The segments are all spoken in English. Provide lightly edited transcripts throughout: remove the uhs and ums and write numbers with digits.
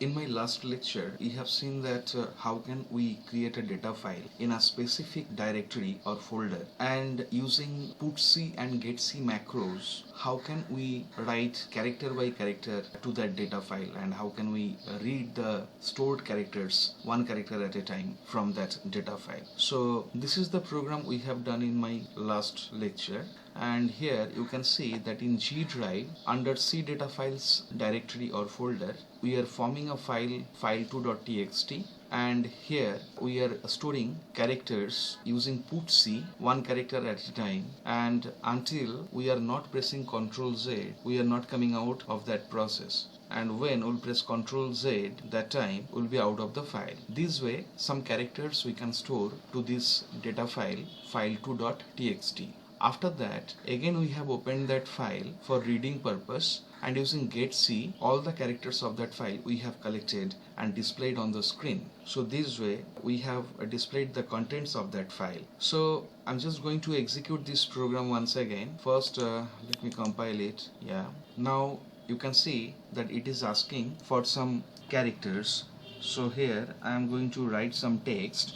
In my last lecture, we have seen that how can we create a data file in a specific directory or folder, and using putc and getc macros, how can we write character by character to that data file, and how can we read the stored characters one character at a time from that data file. So this is the program we have done in my last lecture, and here you can see that in G drive under C data files directory or folder, we are forming a file file2.txt, and here we are storing characters using putc one character at a time, and until we are not pressing Ctrl Z, we are not coming out of that process, and when we'll press Ctrl Z, that time will be out of the file. This way some characters we can store to this data file file2.txt. After that, again we have opened that file for reading purpose, and using getc, all the characters of that file we have collected and displayed on the screen. So this way we have displayed the contents of that file. So I'm just going to execute this program once again. First let me compile it. Yeah, now you can see that it is asking for some characters. So here I am going to write some text.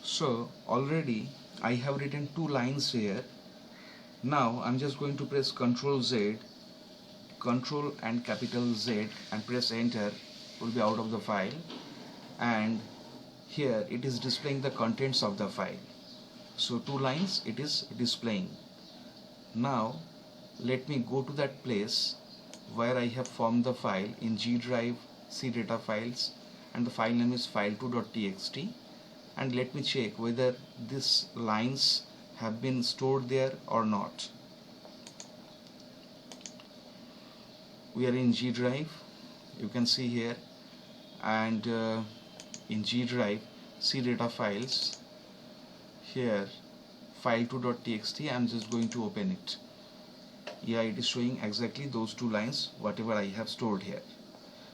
So already I have written 2 lines here. Now I'm just going to press Ctrl Z, Ctrl and capital Z, and press enter. Will be out of the file, and here it is displaying the contents of the file. So 2 lines it is displaying. Now let me go to that place where I have formed the file in G drive C data files, and the file name is file2.txt, and let me check whether these lines have been stored there or not. We are in G drive, you can see here, and in G drive C data files, here file2.txt, I'm just going to open it. Yeah, it is showing exactly those 2 lines whatever I have stored here.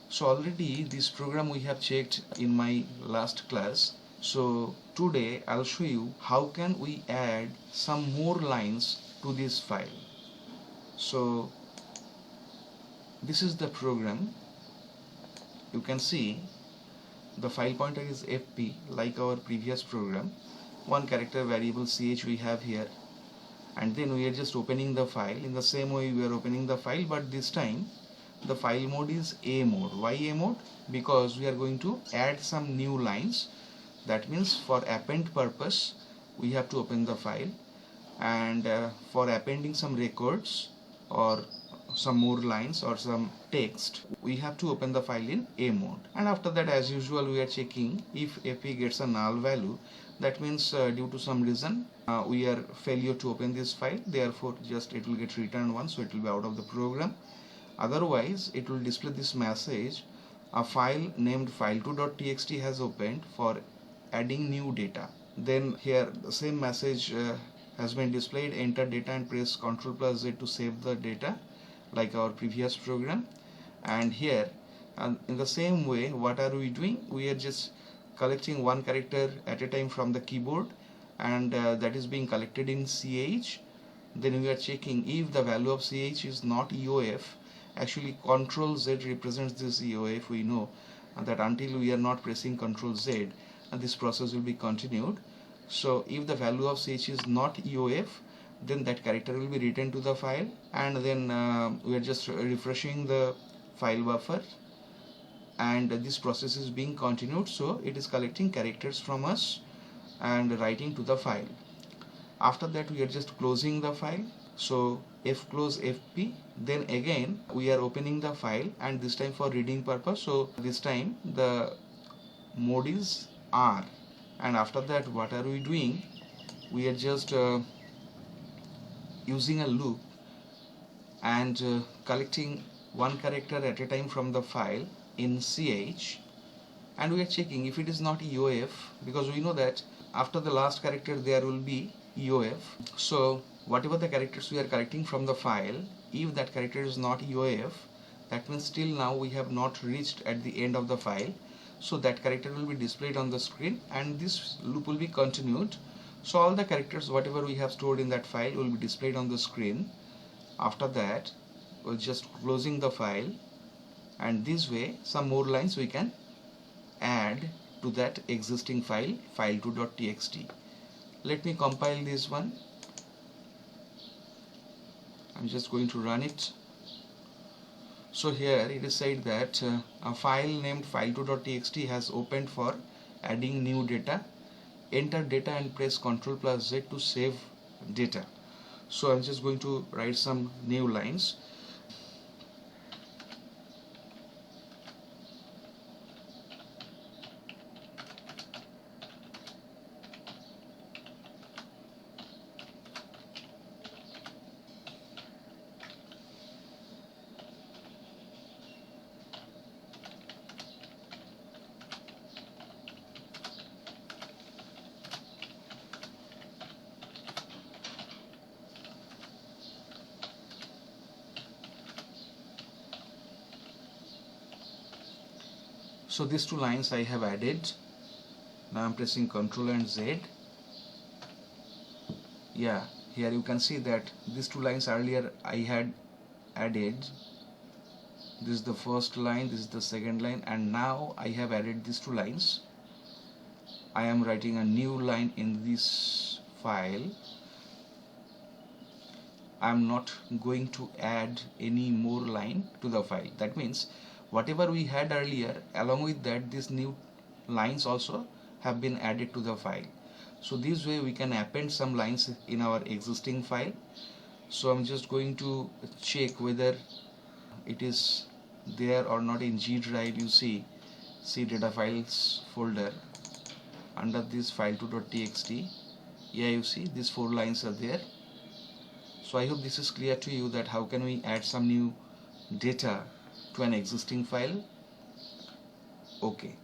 So already this program we have checked in my last class. So today I'll show you how can we add some more lines to this file. So this is the program. You can see the file pointer is fp like our previous program. One character variable ch we have here, and then we are just opening the file. In the same way we are opening the file, but this time the file mode is A mode. Why A mode? Because we are going to add some new lines. That means for append purpose we have to open the file, and for appending some records or some more lines or some text, we have to open the file in A mode. And after that, as usual, we are checking if fp gets a null value. That means due to some reason we are failure to open this file, therefore just it will get returned once, so it will be out of the program. Otherwise it will display this message: a file named file2.txt has opened for adding new data. Then here the same message has been displayed: enter data and press Ctrl+ Z to save the data, like our previous program. And here in the same way, what are we doing? We are just collecting one character at a time from the keyboard, and that is being collected in ch. Then we are checking if the value of ch is not EOF. Actually Ctrl Z represents this EOF. We know that until we are not pressing Ctrl Z, this process will be continued. So if the value of ch is not EOF, then that character will be written to the file, and then we are just refreshing the file buffer, and this process is being continued. So it is collecting characters from us and writing to the file. After that we are just closing the file. So fclose fp, then again we are opening the file, and this time for reading purpose. So this time the mode is R, and after that what are we doing? We are just using a loop and collecting one character at a time from the file in ch, and we are checking if it is not EOF, because we know that after the last character there will be EOF. So whatever the characters we are correcting from the file, if that character is not EOF, that means still now we have not reached at the end of the file. So that character will be displayed on the screen and this loop will be continued. So all the characters whatever we have stored in that file will be displayed on the screen. After that we're just closing the file, and this way some more lines we can add to that existing file, file2.txt. Let me compile this one. I'm just going to run it. So here it is said that a file named file2.txt has opened for adding new data. Enter data and press Ctrl+Z to save data. So I'm just going to write some new lines. So these two lines I have added. Now I'm pressing Ctrl and Z. Yeah, here you can see that these two lines earlier I had added. This is the first line, this is the second line, and now I have added these two lines. I am writing a new line in this file. I am not going to add any more line to the file. That means whatever we had earlier, along with that these new lines also have been added to the file. So this way we can append some lines in our existing file. So I'm just going to check whether it is there or not in G drive. You see data files folder under this file2.txt. Yeah, you see these 4 lines are there. So I hope this is clear to you that how can we add some new data to an existing file. Okay.